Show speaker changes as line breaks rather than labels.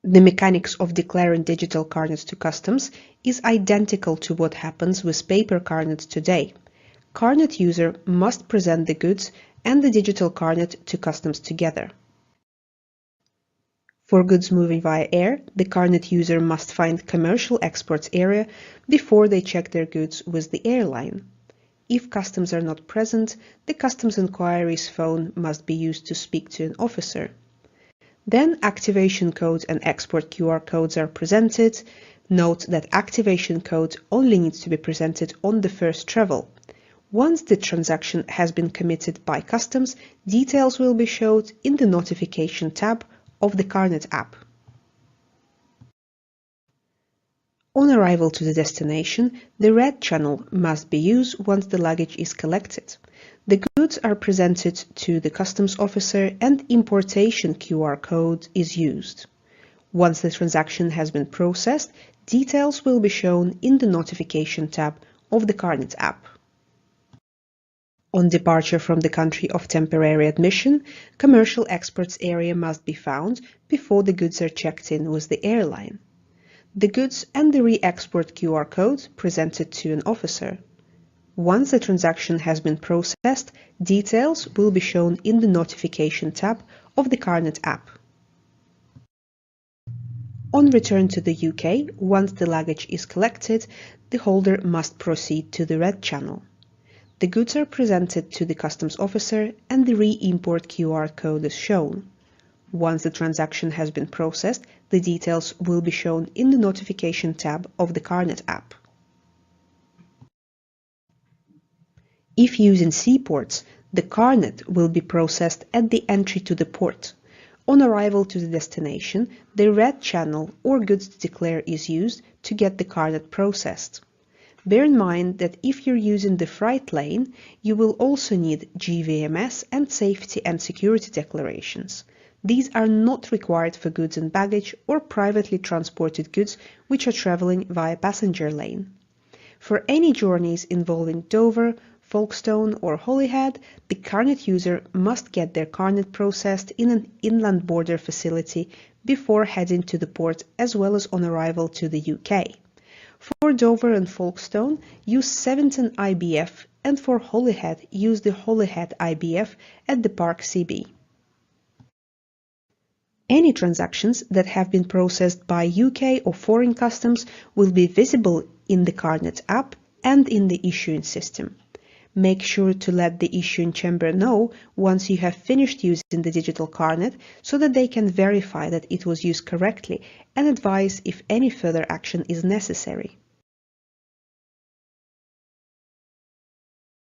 The mechanics of declaring digital carnets to customs is identical to what happens with paper carnets today. Carnet user must present the goods and the digital carnet to customs together. For goods moving via air, the carnet user must find commercial exports area before they check their goods with the airline. If customs are not present, the customs inquiries phone must be used to speak to an officer. Then activation codes and export QR codes are presented. Note that activation code only needs to be presented on the first travel. Once the transaction has been committed by customs, details will be shown in the notification tab of the Carnet app. On arrival to the destination, the red channel must be used once the luggage is collected. The goods are presented to the customs officer and importation QR code is used. Once the transaction has been processed, details will be shown in the notification tab of the Carnet app. On departure from the country of temporary admission, commercial exports area must be found before the goods are checked in with the airline. The goods and the re-export QR code presented to an officer. Once the transaction has been processed, details will be shown in the notification tab of the Carnet app. On return to the UK, once the luggage is collected, the holder must proceed to the red channel. The goods are presented to the customs officer and the re-import QR code is shown. Once the transaction has been processed, the details will be shown in the notification tab of the Carnet app. If using seaports, the Carnet will be processed at the entry to the port. On arrival to the destination, the red channel or goods to declare is used to get the Carnet processed. Bear in mind that if you're using the freight lane, you will also need GVMS and safety and security declarations. These are not required for goods and baggage or privately transported goods which are traveling via passenger lane. For any journeys involving Dover, Folkestone or Holyhead, the Carnet user must get their Carnet processed in an inland border facility before heading to the port as well as on arrival to the UK. For Dover and Folkestone, use 17 IBF and for Holyhead, use the Holyhead IBF at the Park CB. Any transactions that have been processed by UK or foreign customs will be visible in the Carnet app and in the issuing system. Make sure to let the issuing chamber know once you have finished using the digital Carnet so that they can verify that it was used correctly and advise if any further action is necessary.